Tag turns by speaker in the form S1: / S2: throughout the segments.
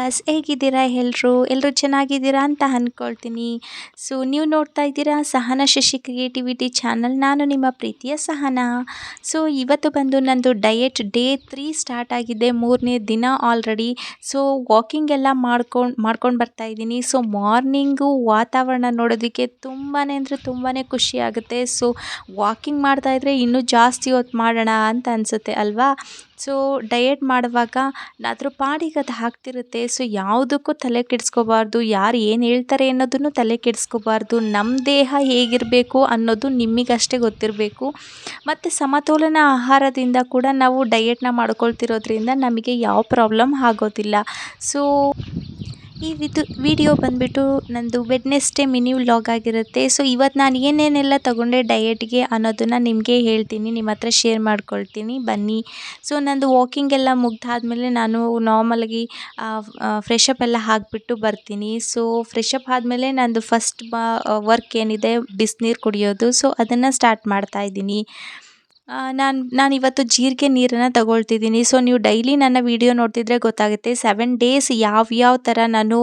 S1: Viewers ಹೇಗಿದ್ದೀರಾ ಎಲ್ಲರೂ ಚೆನ್ನಾಗಿದ್ದೀರಾ ಅಂತ ಅಂದ್ಕೊಳ್ತೀನಿ. ಸೊ ನೀವು ನೋಡ್ತಾ ಇದ್ದೀರಾ ಸಹನಾ ಶಶಿ ಕ್ರಿಯೇಟಿವಿಟಿ ಚಾನಲ್. ನಾನು ನಿಮ್ಮ ಪ್ರೀತಿಯ ಸಹನಾ. ಸೊ ಇವತ್ತು ಬಂದು ನಂದು ಡಯಟ್ ಡೇ 3 ಸ್ಟಾರ್ಟ್ ಆಗಿದೆ, 3ನೇ ದಿನ ಆಲ್ರೆಡಿ. ಸೊ ವಾಕಿಂಗ್ ಎಲ್ಲ ಮಾಡ್ಕೊಂಡು ಬರ್ತಾ ಇದ್ದೀನಿ. ಸೊ ಮಾರ್ನಿಂಗು ವಾತಾವರಣ ನೋಡೋದಕ್ಕೆ ತುಂಬಾ ಅಂದರೆ ತುಂಬಾ ಖುಷಿ ಆಗುತ್ತೆ. ಸೊ ವಾಕಿಂಗ್ ಮಾಡ್ತಾಯಿದ್ರೆ ಇನ್ನೂ ಜಾಸ್ತಿ ಹೊತ್ತು ಮಾಡೋಣ ಅಂತ ಅನಿಸುತ್ತೆ ಅಲ್ವಾ. ಸೊ ಡಯಟ್ ಮಾಡುವಾಗ ಅದ್ರ ಪಾಡಿಗೆ ಅದು ಆಗ್ತಿರುತ್ತೆ. ಸೊ ಯಾವುದಕ್ಕೂ ತಲೆ ಕೆಡಿಸ್ಕೋಬಾರ್ದು, ಯಾರು ಏನು ಹೇಳ್ತಾರೆ ಅನ್ನೋದನ್ನು ತಲೆ ಕೆಡಿಸ್ಕೋಬಾರ್ದು. ನಮ್ಮ ದೇಹ ಹೇಗಿರಬೇಕು ಅನ್ನೋದು ನಿಮಗಷ್ಟೇ ಗೊತ್ತಿರಬೇಕು. ಮತ್ತು ಸಮತೋಲನ ಆಹಾರದಿಂದ ಕೂಡ ನಾವು ಡಯಟ್ನ ಮಾಡ್ಕೊಳ್ತಿರೋದ್ರಿಂದ ನಮಗೆ ಯಾವ ಪ್ರಾಬ್ಲಮ್ ಆಗೋದಿಲ್ಲ. ಸೊ ಈ ವಿಡಿಯೋ ಬಂದುಬಿಟ್ಟು ನಂದು ವೆಡ್ನೆಸ್ಡೇ ಮಿನಿ ವ್ಲಾಗ್ ಆಗಿರುತ್ತೆ. ಸೊ ಇವತ್ತು ನಾನು ಏನೇನೆಲ್ಲ ತೊಗೊಂಡೆ ಡಯಟ್ಗೆ ಅನ್ನೋದನ್ನು ನಿಮಗೆ ಹೇಳ್ತೀನಿ, ನಿಮ್ಮ ಹತ್ರ ಶೇರ್ ಮಾಡ್ಕೊಳ್ತೀನಿ ಬನ್ನಿ. ಸೊ ನಂದು ವಾಕಿಂಗ್ ಎಲ್ಲ ಮುಗ್ದಾದ್ಮೇಲೆ ನಾನು ನಾರ್ಮಲಾಗಿ ಫ್ರೆಶ್ ಅಪ್ ಎಲ್ಲ ಆಗಿಬಿಟ್ಟು ಬರ್ತೀನಿ. ಸೊ ಫ್ರೆಶ್ ಅಪ್ ಆದಮೇಲೆ ನಂದು ಫಸ್ಟ್ ವರ್ಕ್ ಏನಿದೆ ಬಿಸಿನೀರು ಕುಡಿಯೋದು. ಸೊ ಅದನ್ನು ಸ್ಟಾರ್ಟ್ ಮಾಡ್ತಾಯಿದ್ದೀನಿ. ನಾನಿವತ್ತು ಜೀರಿಗೆ ನೀರನ್ನು ತಗೊಳ್ತಿದ್ದೀನಿ. ಸೊ ನೀವು ಡೈಲಿ ನನ್ನ ವಿಡಿಯೋ ನೋಡ್ತಿದ್ರೆ ಗೊತ್ತಾಗುತ್ತೆ 7 ಡೇಸ್ ಯಾವ್ಯಾವ ಥರ ನಾನು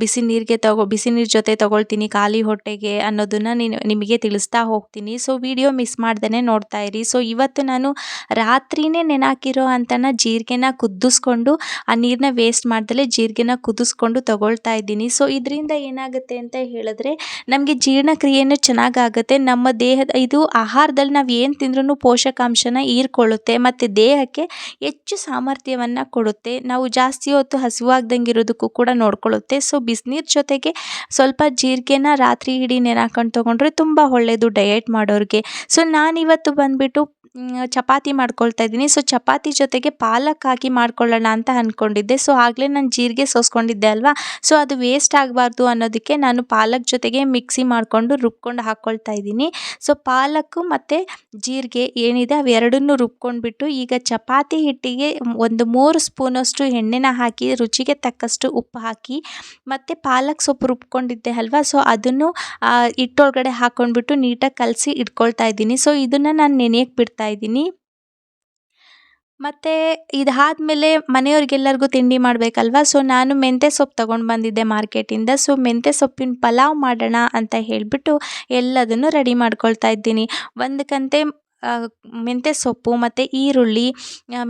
S1: ಬಿಸಿ ನೀರು ಜೊತೆ ತಗೊಳ್ತೀನಿ ಖಾಲಿ ಹೊಟ್ಟೆಗೆ ಅನ್ನೋದನ್ನು ನಿಮಗೆ ತಿಳಿಸ್ತಾ ಹೋಗ್ತೀನಿ. ಸೊ ವಿಡಿಯೋ ಮಿಸ್ ಮಾಡ್ದೇ ನೋಡ್ತಾ ಇರಿ. ಸೊ ಇವತ್ತು ನಾನು ರಾತ್ರಿಯೇ ನೆನಾಕಿರೋ ಅಂಥನ ಜೀರಿಗೆನ ಕುದಿಸ್ಕೊಂಡು, ಆ ನೀರನ್ನ ವೇಸ್ಟ್ ಮಾಡ್ದಲೇ ಜೀರಿಗೆನ ಕುದಿಸ್ಕೊಂಡು ತಗೊಳ್ತಾ ಇದ್ದೀನಿ. ಸೊ ಇದರಿಂದ ಏನಾಗುತ್ತೆ ಅಂತ ಹೇಳಿದ್ರೆ ನಮಗೆ ಜೀರ್ಣಕ್ರಿಯೆನೂ ಚೆನ್ನಾಗಾಗುತ್ತೆ. ನಮ್ಮ ದೇಹದ ಇದು ಆಹಾರದಲ್ಲಿ ನಾವು ಏನು ತಿಂದ್ರೂ ಪೋಷಕಾಂಶನ ಹೀರ್ಕೊಳ್ಳುತ್ತೆ ಮತ್ತು ದೇಹಕ್ಕೆ ಹೆಚ್ಚು ಸಾಮರ್ಥ್ಯವನ್ನು ಕೊಡುತ್ತೆ. ನಾವು ಜಾಸ್ತಿ ಹೊತ್ತು ಹಸಿವಾಗ್ದಂಗೆ ಇರೋದಕ್ಕೂ ಕೂಡ ನೋಡ್ಕೊಳ್ಳುತ್ತೆ. ಸೊ ಬಿಸಿನೀರು ಜೊತೆಗೆ ಸ್ವಲ್ಪ ಜೀರಿಗೆನ ರಾತ್ರಿ ಇಡೀ ನೆನೆಹಾಕೊಂಡು ತೊಗೊಂಡ್ರೆ ತುಂಬ ಒಳ್ಳೆಯದು ಡಯಟ್ ಮಾಡೋರಿಗೆ. ಸೊ ನಾನಿವತ್ತು ಬಂದುಬಿಟ್ಟು ಚಪಾತಿ ಮಾಡ್ಕೊಳ್ತಾ ಇದ್ದೀನಿ. ಸೊ ಚಪಾತಿ ಜೊತೆಗೆ ಪಾಲಕ್ ಹಾಕಿ ಮಾಡ್ಕೊಳ್ಳೋಣ ಅಂತ ಅಂದ್ಕೊಂಡಿದ್ದೆ. ಸೊ ಆಗಲೇ ನಾನು ಜೀರಿಗೆ ಸೋಸ್ಕೊಂಡಿದ್ದೆ ಅಲ್ವಾ. ಸೊ ಅದು ವೇಸ್ಟ್ ಆಗಬಾರ್ದು ಅನ್ನೋದಕ್ಕೆ ನಾನು ಪಾಲಕ್ ಜೊತೆಗೆ ಮಿಕ್ಸಿ ಮಾಡಿಕೊಂಡು ರುಬ್ಕೊಂಡು ಹಾಕ್ಕೊಳ್ತಾ ಇದ್ದೀನಿ. ಸೊ ಪಾಲಕ್ಕು ಮತ್ತು ಜೀರಿಗೆ ಏನಿದೆ ಅವೆರಡನ್ನೂ ರುಬ್ಕೊಂಡ್ಬಿಟ್ಟು ಈಗ ಚಪಾತಿ ಹಿಟ್ಟಿಗೆ ಒಂದು 3 ಸ್ಪೂನಷ್ಟು ಎಣ್ಣೆನ ಹಾಕಿ ರುಚಿಗೆ ತಕ್ಕಷ್ಟು ಉಪ್ಪು ಹಾಕಿ ಮತ್ತು ಪಾಲಕ್ ಸೊಪ್ಪು ರುಬ್ಕೊಂಡಿದ್ದೆ ಅಲ್ವಾ. ಸೊ ಅದನ್ನು ಹಿಟ್ಟೊಳಗಡೆ ಹಾಕ್ಕೊಂಡ್ಬಿಟ್ಟು ನೀಟಾಗಿ ಕಲಸಿ ಇಟ್ಕೊಳ್ತಾ ಇದ್ದೀನಿ. ಸೊ ಇದನ್ನು ನಾನು ನೆನೆಯಕ್ಕೆ ಬಿಡ್ತಾ ಇದ್ದೀನಿ. ಮತ್ತು ಇದಾದಮೇಲೆ ಮನೆಯವ್ರಿಗೆಲ್ಲರಿಗೂ ತಿಂಡಿ ಮಾಡಬೇಕಲ್ವ. ಸೊ ನಾನು ಮೆಂತ್ಯ ಸೊಪ್ಪು ತೊಗೊಂಡು ಬಂದಿದ್ದೆ ಮಾರ್ಕೆಟಿಂದ. ಸೊ ಮೆಂತ್ಯ ಸೊಪ್ಪಿನ ಪಲಾವ್ ಮಾಡೋಣ ಅಂತ ಹೇಳಿಬಿಟ್ಟು ಎಲ್ಲದನ್ನು ರೆಡಿ ಮಾಡ್ಕೊಳ್ತಾ ಇದ್ದೀನಿ. ಒಂದಕ್ಕಂತೆ ಮೆಂತ್ಯ ಸೊಪ್ಪು ಮತ್ತು ಈರುಳ್ಳಿ,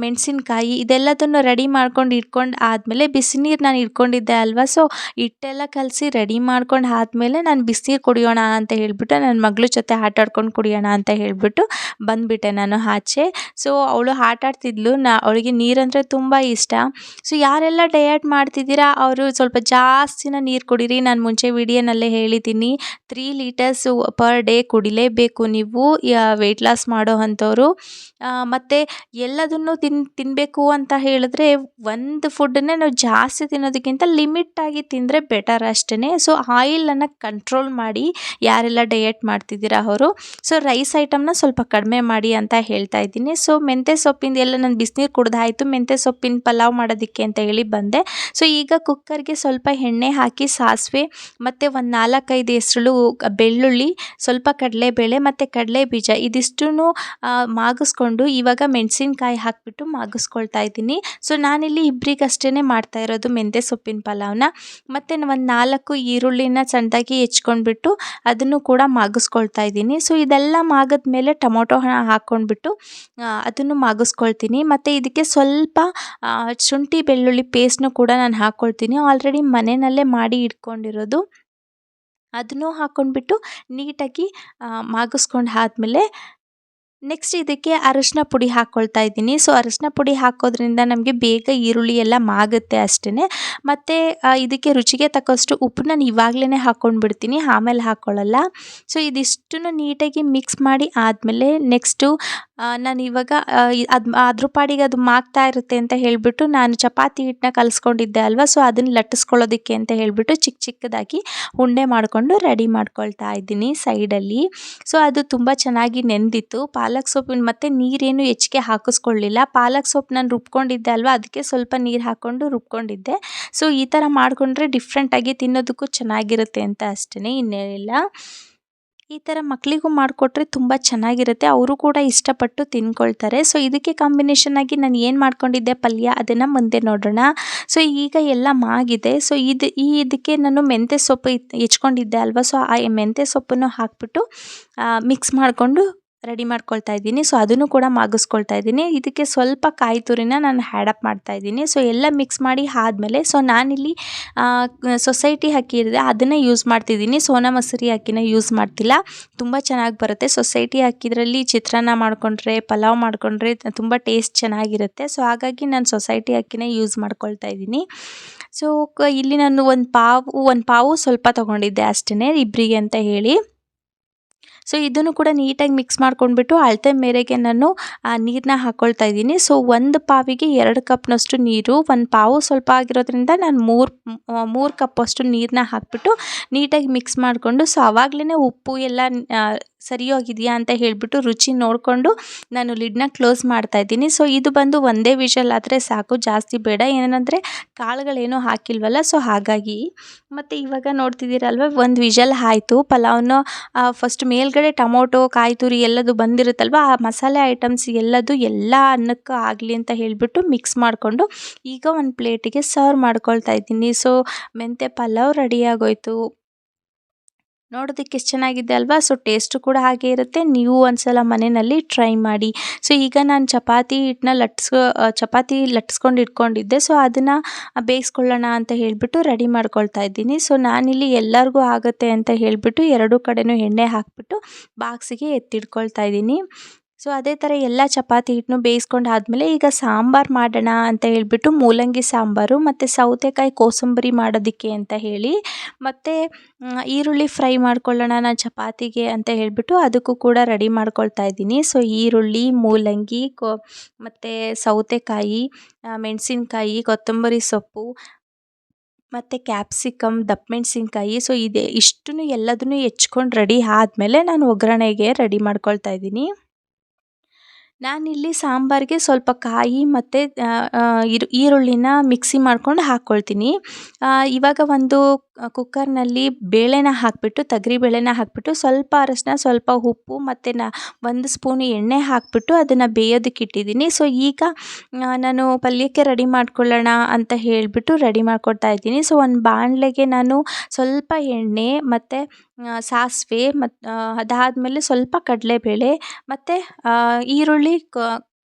S1: ಮೆಣಸಿನ್ಕಾಯಿ ಇದೆಲ್ಲದನ್ನು ರೆಡಿ ಮಾಡ್ಕೊಂಡು ಇಟ್ಕೊಂಡು ಆದಮೇಲೆ ಬಿಸಿನೀರು ನಾನು ಇಟ್ಕೊಂಡಿದ್ದೆ ಅಲ್ವಾ. ಸೊ ಹಿಟ್ಟೆಲ್ಲ ಕಲಸಿ ರೆಡಿ ಮಾಡ್ಕೊಂಡು ಆದಮೇಲೆ ನಾನು ಬಿಸಿನೀರು ಕುಡಿಯೋಣ ಅಂತ ಹೇಳಿಬಿಟ್ಟು ನನ್ನ ಮಗಳ ಜೊತೆ ಆಟ ಆಡ್ಕೊಂಡು ಕುಡಿಯೋಣ ಅಂತ ಹೇಳಿಬಿಟ್ಟು ಬಂದುಬಿಟ್ಟೆ ನಾನು ಆಚೆ. ಸೊ ಅವಳು ಆಟ ಆಡ್ತಿದ್ಲು. ಅವಳಿಗೆ ನೀರಂದರೆ ತುಂಬ ಇಷ್ಟ. ಸೊ ಯಾರೆಲ್ಲ ಡಯಟ್ ಮಾಡ್ತಿದ್ದೀರಾ ಅವರು ಸ್ವಲ್ಪ ಜಾಸ್ತಿನ ನೀರು ಕುಡೀರಿ. ನಾನು ಮುಂಚೆ ವಿಡಿಯೋನಲ್ಲೇ ಹೇಳಿದ್ದೀನಿ 3 ಲೀಟರ್ಸ್ ಪರ್ ಡೇ ಕುಡಿಲೇಬೇಕು ನೀವು ವೆಯ್ಟ್ ಲಾಸ್ ಮಾಡೋ ಅಂಥವ್ರು. ಮತ್ತು ಎಲ್ಲದನ್ನು ತಿನ್ನಬೇಕು ಅಂತ ಹೇಳಿದ್ರೆ ಒಂದು ಫುಡ್ಡನ್ನೇ ನಾವು ಜಾಸ್ತಿ ತಿನ್ನೋದಕ್ಕಿಂತ ಲಿಮಿಟಾಗಿ ತಿಂದರೆ ಬೆಟರ್ ಅಷ್ಟೇ. ಸೊ ಆಯಿಲನ್ನು ಕಂಟ್ರೋಲ್ ಮಾಡಿ ಯಾರೆಲ್ಲ ಡಯಟ್ ಮಾಡ್ತಿದ್ದೀರಾ ಅವರು. ಸೊ ರೈಸ್ ಐಟಮ್ನ ಸ್ವಲ್ಪ ಕಡಿಮೆ ಮಾಡಿ ಅಂತ ಹೇಳ್ತಾ ಇದ್ದೀನಿ. ಸೊ ಮೆಂತ್ಯ ಸೊಪ್ಪಿಂದ ಎಲ್ಲ ನಾನು ಬಿಸಿನೀರು ಕುಡ್ದಾಯಿತು, ಮೆಂತ್ಯ ಸೊಪ್ಪಿನ ಪಲಾವ್ ಮಾಡೋದಕ್ಕೆ ಅಂತ ಹೇಳಿ ಬಂದೆ. ಸೊ ಈಗ ಕುಕ್ಕರ್ಗೆ ಸ್ವಲ್ಪ ಎಣ್ಣೆ ಹಾಕಿ ಸಾಸಿವೆ ಮತ್ತು ಒಂದು 4-5 ಹೆಸರು ಬೆಳ್ಳುಳ್ಳಿ, ಸ್ವಲ್ಪ ಕಡಲೆಬೇಳೆ ಮತ್ತು ಕಡಲೆ ಬೀಜ ಇದಿಷ್ಟನ್ನು ಮಾಗಿಸ್ಕೊಂಡು ಇವಾಗ ಮೆಣಸಿನ್ಕಾಯಿ ಹಾಕಿಬಿಟ್ಟು ಮಾಗಿಸ್ಕೊಳ್ತಾ ಇದ್ದೀನಿ. ಸೊ ನಾನಿಲ್ಲಿ ಇಬ್ಬರಿಗಷ್ಟೇ ಮಾಡ್ತಾ ಇರೋದು ಮೆಂತ್ಯ ಸೊಪ್ಪಿನ ಪಲಾವ್ನ. ಮತ್ತು ಒಂದು 4 ಈರುಳ್ಳಿನ ಸಣ್ಣದಾಗಿ ಹೆಚ್ಕೊಂಡ್ಬಿಟ್ಟು ಅದನ್ನು ಕೂಡ ಮಾಗಿಸ್ಕೊಳ್ತಾ ಇದ್ದೀನಿ. ಸೊ ಇದೆಲ್ಲ ಮಾಗಿದ್ಮೇಲೆ ಟೊಮೊಟೊ ಹಾಕ್ಕೊಂಡ್ಬಿಟ್ಟು ಅದನ್ನು ಮಾಗಿಸ್ಕೊಳ್ತೀನಿ. ಮತ್ತು ಇದಕ್ಕೆ ಸ್ವಲ್ಪ ಶುಂಠಿ ಬೆಳ್ಳುಳ್ಳಿ ಪೇಸ್ಟ್ನು ಕೂಡ ನಾನು ಹಾಕ್ಕೊಳ್ತೀನಿ, ಆಲ್ರೆಡಿ ಮನೆಯಲ್ಲೇ ಮಾಡಿ ಇಟ್ಕೊಂಡಿರೋದು. ಅದನ್ನು ಹಾಕ್ಕೊಂಡ್ಬಿಟ್ಟು ನೀಟಾಗಿ ಮಾಗಿಸ್ಕೊಂಡು ಆದಮೇಲೆ ನೆಕ್ಸ್ಟ್ ಇದಕ್ಕೆ ಅರಶಿನ ಪುಡಿ ಹಾಕ್ಕೊಳ್ತಾ ಇದ್ದೀನಿ. ಸೊ ಅರಶಿನ ಪುಡಿ ಹಾಕೋದ್ರಿಂದ ನಮಗೆ ಬೇಗ ಈರುಳ್ಳಿ ಎಲ್ಲ ಮಾಗುತ್ತೆ ಅಷ್ಟೇ. ಮತ್ತು ಇದಕ್ಕೆ ರುಚಿಗೆ ತಕ್ಕಷ್ಟು ಉಪ್ಪು ನಾನು ಇವಾಗಲೇ ಹಾಕ್ಕೊಂಡ್ಬಿಡ್ತೀನಿ, ಆಮೇಲೆ ಹಾಕ್ಕೊಳ್ಳಲ್ಲ. ಸೊ ಇದಿಷ್ಟನ್ನು ನೀಟಾಗಿ ಮಿಕ್ಸ್ ಮಾಡಿ ಆದಮೇಲೆ ನೆಕ್ಸ್ಟು ನಾನು ಇವಾಗ ಅದ್ರ ಪಾಡಿಗೆ ಅದು ಮಾಗ್ತಾ ಇರುತ್ತೆ ಅಂತ ಹೇಳಿಬಿಟ್ಟು ನಾನು ಚಪಾತಿ ಹಿಟ್ಟನ್ನ ಕಲಿಸ್ಕೊಂಡಿದ್ದೆ ಅಲ್ವಾ. ಸೊ ಅದನ್ನು ಲಟ್ಟಿಸ್ಕೊಳ್ಳೋದಕ್ಕೆ ಅಂತ ಹೇಳಿಬಿಟ್ಟು ಚಿಕ್ಕದಾಗಿ ಉಂಡೆ ಮಾಡಿಕೊಂಡು ರೆಡಿ ಮಾಡ್ಕೊಳ್ತಾ ಇದ್ದೀನಿ ಸೈಡಲ್ಲಿ. ಸೊ ಅದು ತುಂಬ ಚೆನ್ನಾಗಿ ನೆಂದಿತ್ತು. ಪಾಲಕ್ ಸೊಪ್ಪಿನ ಮತ್ತು ನೀರೇನು ಹೆಚ್ಚಿಗೆ ಹಾಕಿಸ್ಕೊಳ್ಳಿಲ್ಲ. ಪಾಲಕ್ ಸೊಪ್ಪು ನಾನು ರುಬ್ಕೊಂಡಿದ್ದೆ ಅಲ್ವಾ, ಅದಕ್ಕೆ ಸ್ವಲ್ಪ ನೀರು ಹಾಕ್ಕೊಂಡು ರುಬ್ಕೊಂಡಿದ್ದೆ. ಸೊ ಈ ಥರ ಮಾಡಿಕೊಂಡ್ರೆ ಡಿಫ್ರೆಂಟಾಗಿ ತಿನ್ನೋದಕ್ಕೂ ಚೆನ್ನಾಗಿರುತ್ತೆ ಅಂತ ಅಷ್ಟೇ, ಇನ್ನೇನಿಲ್ಲ. ಈ ಥರ ಮಕ್ಕಳಿಗೂ ಮಾಡಿಕೊಟ್ರೆ ತುಂಬ ಚೆನ್ನಾಗಿರುತ್ತೆ, ಅವರು ಕೂಡ ಇಷ್ಟಪಟ್ಟು ತಿಂದ್ಕೊಳ್ತಾರೆ. ಸೊ ಇದಕ್ಕೆ ಕಾಂಬಿನೇಷನ್ ಆಗಿ ನಾನು ಏನು ಮಾಡ್ಕೊಂಡಿದ್ದೆ ಪಲ್ಯ ಅದನ್ನು ಮುಂದೆ ನೋಡೋಣ. ಸೊ ಈಗ ಎಲ್ಲ ಮಾಗಿದೆ. ಸೊ ಇದಕ್ಕೆ ನಾನು ಮೆಂತ್ಯ ಸೊಪ್ಪು ಹೆಚ್ಕೊಂಡಿದ್ದೆ ಅಲ್ವಾ, ಸೊ ಆ ಮೆಂತ್ಯ ಸೊಪ್ಪನ್ನು ಹಾಕ್ಬಿಟ್ಟು ಮಿಕ್ಸ್ ಮಾಡಿಕೊಂಡು ರೆಡಿ ಮಾಡ್ಕೊಳ್ತಾ ಇದ್ದೀನಿ. ಸೊ ಅದನ್ನು ಕೂಡ ಮಾಗಿಸ್ಕೊಳ್ತಾ ಇದ್ದೀನಿ. ಇದಕ್ಕೆ ಸ್ವಲ್ಪ ಕಾಯಿ ತುರಿನ ನಾನು ಆ್ಯಡಪ್ ಮಾಡ್ತಾ ಇದ್ದೀನಿ. ಸೊ ಎಲ್ಲ ಮಿಕ್ಸ್ ಮಾಡಿ ಆದಮೇಲೆ ಸೊ ನಾನಿಲ್ಲಿ ಸೊಸೈಟಿ ಅಕ್ಕಿ ಇದೆ ಅದನ್ನು ಯೂಸ್ ಮಾಡ್ತಿದ್ದೀನಿ, ಸೋನಾ ಮಸೂರಿ ಅಕ್ಕಿನ ಯೂಸ್ ಮಾಡ್ತಿಲ್ಲ. ತುಂಬ ಚೆನ್ನಾಗಿ ಬರುತ್ತೆ ಸೊಸೈಟಿ ಅಕ್ಕಿದ್ರಲ್ಲಿ. ಚಿತ್ರಾನ್ನ ಮಾಡಿಕೊಂಡ್ರೆ, ಪಲಾವ್ ಮಾಡಿಕೊಂಡ್ರೆ ತುಂಬ ಟೇಸ್ಟ್ ಚೆನ್ನಾಗಿರುತ್ತೆ. ಸೊ ಹಾಗಾಗಿ ನಾನು ಸೊಸೈಟಿ ಅಕ್ಕಿನ ಯೂಸ್ ಮಾಡ್ಕೊಳ್ತಾ ಇದ್ದೀನಿ. ಸೊ ಇಲ್ಲಿ ನಾನು ಒಂದು ಪಾವು ಸ್ವಲ್ಪ ತೊಗೊಂಡಿದ್ದೆ ಅಷ್ಟೇ, ಇಬ್ಬರಿಗೆ ಅಂತ ಹೇಳಿ. ಸೊ ಇದನ್ನು ಕೂಡ ನೀಟಾಗಿ ಮಿಕ್ಸ್ ಮಾಡ್ಕೊಂಡ್ಬಿಟ್ಟು ಅಳತೆ ಮೇರೆಗೆ ನಾನು ನೀರನ್ನ ಹಾಕ್ಕೊಳ್ತಾ ಇದ್ದೀನಿ. ಸೊ ಒಂದು ಪಾವಿಗೆ 2 ಕಪ್ನಷ್ಟು ನೀರು, ಒಂದು ಪಾವು ಸ್ವಲ್ಪ ಆಗಿರೋದ್ರಿಂದ ನಾನು 3 ಕಪ್ಪಷ್ಟು ನೀರನ್ನ ಹಾಕ್ಬಿಟ್ಟು ನೀಟಾಗಿ ಮಿಕ್ಸ್ ಮಾಡಿಕೊಂಡು, ಸೊ ಆವಾಗಲೇ ಉಪ್ಪು ಎಲ್ಲ ಸರಿ ಹೋಗಿದೆಯಾ ಅಂತ ಹೇಳಿಬಿಟ್ಟು ರುಚಿ ನೋಡಿಕೊಂಡು ನಾನು ಲಿಡ್ನ ಕ್ಲೋಸ್ ಮಾಡ್ತಾಯಿದ್ದೀನಿ. ಸೊ ಇದು ಬಂದು ಒಂದೇ ವಿಷಲ್ ಆದರೆ ಸಾಕು, ಜಾಸ್ತಿ ಬೇಡ. ಏನಂದರೆ ಕಾಳುಗಳೇನೂ ಹಾಕಿಲ್ವಲ್ಲ, ಸೊ ಹಾಗಾಗಿ. ಮತ್ತು ಇವಾಗ ನೋಡ್ತಿದ್ದೀರಲ್ವ, ಒಂದು ವಿಷಲ್ ಆಯಿತು. ಪಲಾವ್ನ ಫಸ್ಟ್ ಮೇಲ್ಗಡೆ ಟೊಮೊಟೊ, ಕಾಯಿ ತುರಿ ಎಲ್ಲದು ಬಂದಿರುತ್ತಲ್ವ, ಆ ಮಸಾಲೆ ಐಟಮ್ಸ್ ಎಲ್ಲ ಅನ್ನಕ್ಕೆ ಆಗಲಿ ಅಂತ ಹೇಳಿಬಿಟ್ಟು ಮಿಕ್ಸ್ ಮಾಡಿಕೊಂಡು ಈಗ ಒಂದು ಪ್ಲೇಟಿಗೆ ಸರ್ವ್ ಮಾಡ್ಕೊಳ್ತಾ ಇದ್ದೀನಿ. ಸೊ ಮೆಂತ್ಯ ಪಲಾವ್ ರೆಡಿಯಾಗೋಯ್ತು. ನೋಡೋದಕ್ಕೆ ಎಷ್ಟು ಚೆನ್ನಾಗಿದೆ ಅಲ್ವಾ. ಸೊ ಟೇಸ್ಟು ಕೂಡ ಹಾಗೆ ಇರುತ್ತೆ. ನೀವು ಒಂದ್ಸಲ ಮನೆಯಲ್ಲಿ ಟ್ರೈ ಮಾಡಿ. ಸೊ ಈಗ ನಾನು ಚಪಾತಿ ಹಿಟ್ಟನ್ನ ಚಪಾತಿ ಲಟ್ಸ್ಕೊಂಡು ಇಟ್ಕೊಂಡಿದ್ದೆ. ಸೊ ಅದನ್ನು ಬೇಯಿಸ್ಕೊಳ್ಳೋಣ ಅಂತ ಹೇಳಿಬಿಟ್ಟು ರೆಡಿ ಮಾಡ್ಕೊಳ್ತಾ ಇದ್ದೀನಿ. ಸೊ ನಾನಿಲ್ಲಿ ಎಲ್ಲರಿಗೂ ಆಗುತ್ತೆ ಅಂತ ಹೇಳಿಬಿಟ್ಟು 2 ಕಡೆನೂ ಎಣ್ಣೆ ಹಾಕಿಬಿಟ್ಟು ಬಾಕ್ಸಿಗೆ ಎತ್ತಿಡ್ಕೊಳ್ತಾ ಇದ್ದೀನಿ. ಸೊ ಅದೇ ಥರ ಎಲ್ಲ ಚಪಾತಿ ಹಿಟ್ಟನ್ನು ಬೇಯಿಸ್ಕೊಂಡು ಆದಮೇಲೆ ಈಗ ಸಾಂಬಾರು ಮಾಡೋಣ ಅಂತ ಹೇಳಿಬಿಟ್ಟು ಮೂಲಂಗಿ ಸಾಂಬಾರು ಮತ್ತು ಸೌತೆಕಾಯಿ ಕೋಸಂಬರಿ ಮಾಡೋದಕ್ಕೆ ಅಂತ ಹೇಳಿ, ಮತ್ತು ಈರುಳ್ಳಿ ಫ್ರೈ ಮಾಡ್ಕೊಳ್ಳೋಣ ನಾನು ಚಪಾತಿಗೆ ಅಂತ ಹೇಳಿಬಿಟ್ಟು ಅದಕ್ಕೂ ಕೂಡ ರೆಡಿ ಮಾಡ್ಕೊಳ್ತಾ ಇದ್ದೀನಿ. ಸೊ ಈರುಳ್ಳಿ, ಮೂಲಂಗಿ ಮತ್ತು ಸೌತೆಕಾಯಿ, ಮೆಣಸಿನ್ಕಾಯಿ, ಕೊತ್ತಂಬರಿ ಸೊಪ್ಪು ಮತ್ತು ಕ್ಯಾಪ್ಸಿಕಮ್, ದಪ್ಪ ಮೆಣಸಿನ್ಕಾಯಿ, ಸೊ ಇಷ್ಟನ್ನು ಎಲ್ಲದನ್ನು ಹೆಚ್ಕೊಂಡು ರೆಡಿ ಆದಮೇಲೆ ನಾನು ಒಗ್ಗರಣೆಗೆ ರೆಡಿ ಮಾಡ್ಕೊಳ್ತಾ ಇದ್ದೀನಿ. ನಾನಿಲ್ಲಿ ಸಾಂಬಾರಿಗೆ ಸ್ವಲ್ಪ ಕಾಯಿ ಮತ್ತು ಈರುಳ್ಳಿನ ಮಿಕ್ಸಿ ಮಾಡ್ಕೊಂಡು ಹಾಕ್ಕೊಳ್ತೀನಿ. ಇವಾಗ ಒಂದು ಕುಕ್ಕರ್ನಲ್ಲಿ ಬೇಳೆನ ಹಾಕಿಬಿಟ್ಟು, ತೊಗರಿ ಬೇಳೆನ ಹಾಕಿಬಿಟ್ಟು, ಸ್ವಲ್ಪ ಅರಶಿನ, ಸ್ವಲ್ಪ ಉಪ್ಪು ಮತ್ತು 1 ಸ್ಪೂನು ಎಣ್ಣೆ ಹಾಕಿಬಿಟ್ಟು ಅದನ್ನು ಬೇಯೋದಕ್ಕೆ ಇಟ್ಟಿದ್ದೀನಿ. ಸೊ ಈಗ ನಾನು ಪಲ್ಯಕ್ಕೆ ರೆಡಿ ಮಾಡ್ಕೊಳ್ಳೋಣ ಅಂತ ಹೇಳಿಬಿಟ್ಟು ರೆಡಿ ಮಾಡ್ಕೊಳ್ತಾ ಇದ್ದೀನಿ. ಸೊ ಒಂದು ಬಾಣಲೆಗೆ ನಾನು ಸ್ವಲ್ಪ ಎಣ್ಣೆ ಮತ್ತು ಸಾಸಿವೆ ಅದಾದಮೇಲೆ ಸ್ವಲ್ಪ ಕಡಲೆಬೇಳೆ ಮತ್ತು ಈರುಳ್ಳಿ,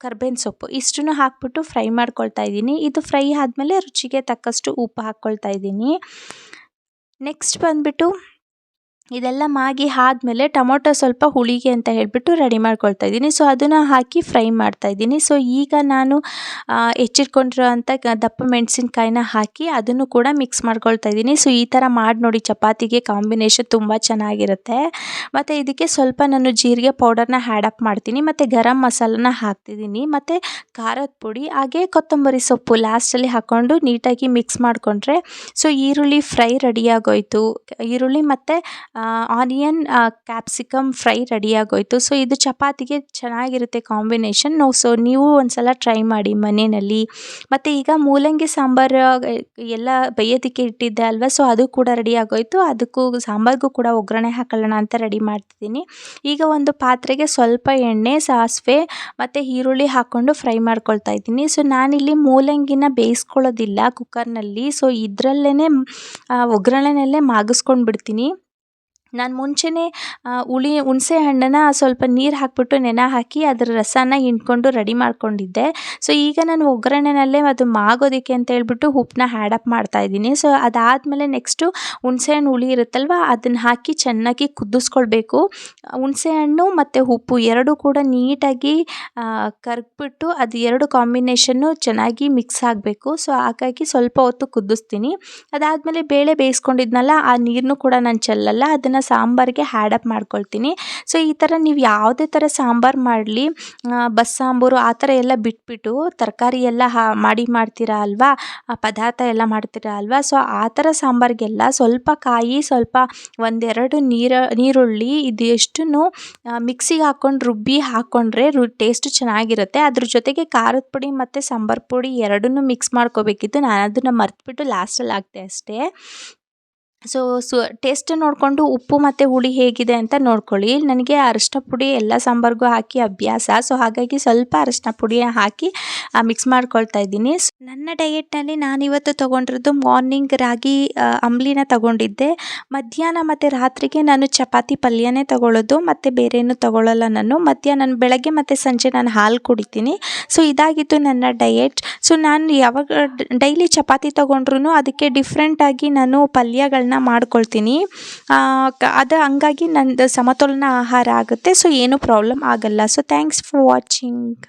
S1: ಕರ್ಬೇವಿನ ಸೊಪ್ಪು ಇಷ್ಟನ್ನು ಹಾಕ್ಬಿಟ್ಟು ಫ್ರೈ ಮಾಡ್ಕೊಳ್ತಾ ಇದ್ದೀನಿ. ಇದು ಫ್ರೈ ಆದಮೇಲೆ ರುಚಿಗೆ ತಕ್ಕಷ್ಟು ಉಪ್ಪು ಹಾಕ್ಕೊಳ್ತಾ ಇದ್ದೀನಿ. ನೆಕ್ಸ್ಟ್ ಬಂದುಬಿಟ್ಟು ಇದೆಲ್ಲ ಮಾಗಿ ಆದಮೇಲೆ ಟೊಮೊಟೊ ಸ್ವಲ್ಪ ಹುಳಿಗೆ ಅಂತ ಹೇಳಿಬಿಟ್ಟು ರೆಡಿ ಮಾಡ್ಕೊಳ್ತಾ ಇದ್ದೀನಿ. ಸೊ ಅದನ್ನು ಹಾಕಿ ಫ್ರೈ ಮಾಡ್ತಾ ಇದ್ದೀನಿ. ಸೊ ಈಗ ನಾನು ಹೆಚ್ಚಿಟ್ಕೊಂಡಿರೋ ಅಂಥ ದಪ್ಪ ಮೆಣಸಿನ್ಕಾಯಿನ ಹಾಕಿ ಅದನ್ನು ಕೂಡ ಮಿಕ್ಸ್ ಮಾಡ್ಕೊಳ್ತಾ ಇದ್ದೀನಿ. ಸೊ ಈ ಥರ ಮಾಡಿ ನೋಡಿ, ಚಪಾತಿಗೆ ಕಾಂಬಿನೇಷನ್ ತುಂಬ ಚೆನ್ನಾಗಿರುತ್ತೆ. ಮತ್ತು ಇದಕ್ಕೆ ಸ್ವಲ್ಪ ನಾನು ಜೀರಿಗೆ ಪೌಡರ್ನ ಆ್ಯಡಪ್ ಮಾಡ್ತೀನಿ ಮತ್ತು ಗರಂ ಮಸಾಲನ ಹಾಕ್ತಿದ್ದೀನಿ ಮತ್ತು ಖಾರದ ಪುಡಿ, ಹಾಗೆ ಕೊತ್ತಂಬರಿ ಸೊಪ್ಪು ಲಾಸ್ಟಲ್ಲಿ ಹಾಕ್ಕೊಂಡು ನೀಟಾಗಿ ಮಿಕ್ಸ್ ಮಾಡಿಕೊಂಡ್ರೆ ಸೊ ಈರುಳ್ಳಿ ಫ್ರೈ ರೆಡಿಯಾಗೋಯಿತು. ಈರುಳ್ಳಿ ಮತ್ತು ಆನಿಯನ್, ಕ್ಯಾಪ್ಸಿಕಮ್ ಫ್ರೈ ರೆಡಿಯಾಗೋಯಿತು. ಸೊ ಇದು ಚಪಾತಿಗೆ ಚೆನ್ನಾಗಿರುತ್ತೆ ಕಾಂಬಿನೇಷನ್. ಸೊ ನೀವು ಒಂದ್ಸಲ ಟ್ರೈ ಮಾಡಿ ಮನೆಯಲ್ಲಿ. ಮತ್ತು ಈಗ ಮೂಲಂಗಿ ಸಾಂಬಾರು ಎಲ್ಲ ಬೇಯೋದಕ್ಕೆ ಇಟ್ಟಿದ್ದೆ ಅಲ್ವಾ, ಸೊ ಅದು ಕೂಡ ರೆಡಿಯಾಗೋಯಿತು. ಅದಕ್ಕೂ ಸಾಂಬಾರಿಗೂ ಕೂಡ ಒಗ್ಗರಣೆ ಹಾಕೊಳ್ಳೋಣ ಅಂತ ರೆಡಿ ಮಾಡ್ತಿದ್ದೀನಿ. ಈಗ ಒಂದು ಪಾತ್ರೆಗೆ ಸ್ವಲ್ಪ ಎಣ್ಣೆ, ಸಾಸಿವೆ ಮತ್ತು ಈರುಳ್ಳಿ ಹಾಕ್ಕೊಂಡು ಫ್ರೈ ಮಾಡ್ಕೊಳ್ತಾ ಇದ್ದೀನಿ. ಸೊ ನಾನಿಲ್ಲಿ ಮೂಲಂಗಿನ ಬೇಯಿಸ್ಕೊಳ್ಳೋದಿಲ್ಲ ಕುಕ್ಕರ್ನಲ್ಲಿ. ಸೊ ಇದರಲ್ಲೇ ಒಗ್ಗರಣೆನಲ್ಲೇ ಮಾಗಿಸ್ಕೊಂಡು ಬಿಡ್ತೀನಿ. ನಾನು ಮುಂಚೆನೇ ಹುಣಸೆ ಹಣ್ಣನ್ನು ಸ್ವಲ್ಪ ನೀರು ಹಾಕಿಬಿಟ್ಟು ನೆನೆ ಹಾಕಿ ಅದರ ರಸನ ಹಿಂಡ್ಕೊಂಡು ರೆಡಿ ಮಾಡ್ಕೊಂಡಿದ್ದೆ. ಸೊ ಈಗ ನಾನು ಒಗ್ಗರಣೆನಲ್ಲೇ ಅದು ಮಾಗೋದಕ್ಕೆ ಅಂತ ಹೇಳ್ಬಿಟ್ಟು ಉಪ್ಪನ್ನ ಆ್ಯಡಪ್ ಮಾಡ್ತಾಯಿದ್ದೀನಿ. ಸೊ ಅದಾದಮೇಲೆ ನೆಕ್ಸ್ಟು ಹುಣಸೆಹಣ್ಣು ಹುಳಿ ಇರುತ್ತಲ್ವ ಅದನ್ನು ಹಾಕಿ ಚೆನ್ನಾಗಿ ಕುದಿಸ್ಕೊಳ್ಬೇಕು. ಹುಣಸೆಹಣ್ಣು ಮತ್ತು ಉಪ್ಪು ಎರಡೂ ಕೂಡ ನೀಟಾಗಿ ಕರಗ್ಬಿಟ್ಟು ಅದು 2 ಕಾಂಬಿನೇಷನ್ನು ಚೆನ್ನಾಗಿ ಮಿಕ್ಸ್ ಆಗಬೇಕು. ಸೊ ಹಾಗಾಗಿ ಸ್ವಲ್ಪ ಹೊತ್ತು ಕುದಿಸ್ತೀನಿ. ಅದಾದಮೇಲೆ ಬೇಳೆ ಬೇಯಿಸ್ಕೊಂಡಿದ್ನಲ್ಲ ಆ ನೀರನ್ನು ಕೂಡ ನಾನು ಚೆಲ್ಲಲ್ಲ, ಅದನ್ನು ಸಾಂಬಾರಿಗೆ ಆ್ಯಡಪ್ ಮಾಡ್ಕೊಳ್ತೀನಿ. ಸೊ ಈ ಥರ ನೀವು ಯಾವುದೇ ಥರ ಸಾಂಬಾರು ಮಾಡಲಿ, ಬಸ್ಸಾಂಬಾರು ಆ ಥರ ಎಲ್ಲ ಬಿಟ್ಬಿಟ್ಟು ತರಕಾರಿ ಎಲ್ಲ ಮಾಡ್ತೀರಾ ಅಲ್ವಾ, ಪದಾರ್ಥ ಎಲ್ಲ ಮಾಡ್ತೀರಾ ಅಲ್ವಾ, ಸೊ ಆ ಥರ ಸಾಂಬಾರಿಗೆಲ್ಲ ಸ್ವಲ್ಪ ಕಾಯಿ, ಸ್ವಲ್ಪ 1-2 ನೀರುಳ್ಳಿ ಇದು ಎಷ್ಟನ್ನು ಮಿಕ್ಸಿಗೆ ಹಾಕ್ಕೊಂಡು ರುಬ್ಬಿ ಹಾಕ್ಕೊಂಡ್ರೆ ಟೇಸ್ಟು ಚೆನ್ನಾಗಿರುತ್ತೆ. ಅದ್ರ ಜೊತೆಗೆ ಖಾರದ ಪುಡಿ ಮತ್ತು ಸಾಂಬಾರು ಪುಡಿ ಎರಡನ್ನೂ ಮಿಕ್ಸ್ ಮಾಡ್ಕೋಬೇಕಿತ್ತು. ನಾನು ಅದನ್ನು ಮರೆತುಬಿಟ್ಟು ಲಾಸ್ಟಲ್ಲಿ ಹಾಕ್ದೆ ಅಷ್ಟೇ. ಟೇಸ್ಟ್ ನೋಡಿಕೊಂಡು ಉಪ್ಪು ಮತ್ತು ಹುಳಿ ಹೇಗಿದೆ ಅಂತ ನೋಡ್ಕೊಳ್ಳಿ. ನನಗೆ ಅರಿಶಿನ ಪುಡಿ ಎಲ್ಲ ಸಾಂಬಾರಿಗೂ ಹಾಕಿ ಅಭ್ಯಾಸ. ಹಾಗಾಗಿ ಸ್ವಲ್ಪ ಅರಿಶಿನ ಪುಡಿ ಹಾಕಿ ಮಿಕ್ಸ್ ಮಾಡ್ಕೊಳ್ತಾ ಇದ್ದೀನಿ. ನನ್ನ ಡಯೆಟ್ನಲ್ಲಿ ನಾನಿವತ್ತು ತೊಗೊಂಡಿರೋದು ಮಾರ್ನಿಂಗ್ ರಾಗಿ ಅಂಬಲಿನ ತೊಗೊಂಡಿದ್ದೆ. ಮಧ್ಯಾಹ್ನ ಮತ್ತು ರಾತ್ರಿಗೆ ನಾನು ಚಪಾತಿ ಪಲ್ಯನೇ ತೊಗೊಳ್ಳೋದು, ಮತ್ತು ಬೇರೇನು ತೊಗೊಳ್ಳಲ್ಲ ನಾನು. ನಾನು ಬೆಳಗ್ಗೆ ಮತ್ತು ಸಂಜೆ ನಾನು ಹಾಲು ಕುಡಿತೀನಿ. ಇದಾಗಿತ್ತು ನನ್ನ ಡಯೆಟ್. ನಾನು ಯಾವಾಗ ಡೈಲಿ ಚಪಾತಿ ತೊಗೊಂಡ್ರೂ ಅದಕ್ಕೆ ಡಿಫ್ರೆಂಟಾಗಿ ನಾನು ಪಲ್ಯಗಳನ್ನ ಮಾಡ್ಕೊಳ್ತೀನಿ. ಅದು ಹಂಗಾಗಿ ನಂದು ಸಮತೋಲನ ಆಹಾರ ಆಗುತ್ತೆ. ಏನೂ ಪ್ರಾಬ್ಲಮ್ ಆಗಲ್ಲ. Thanks for watching.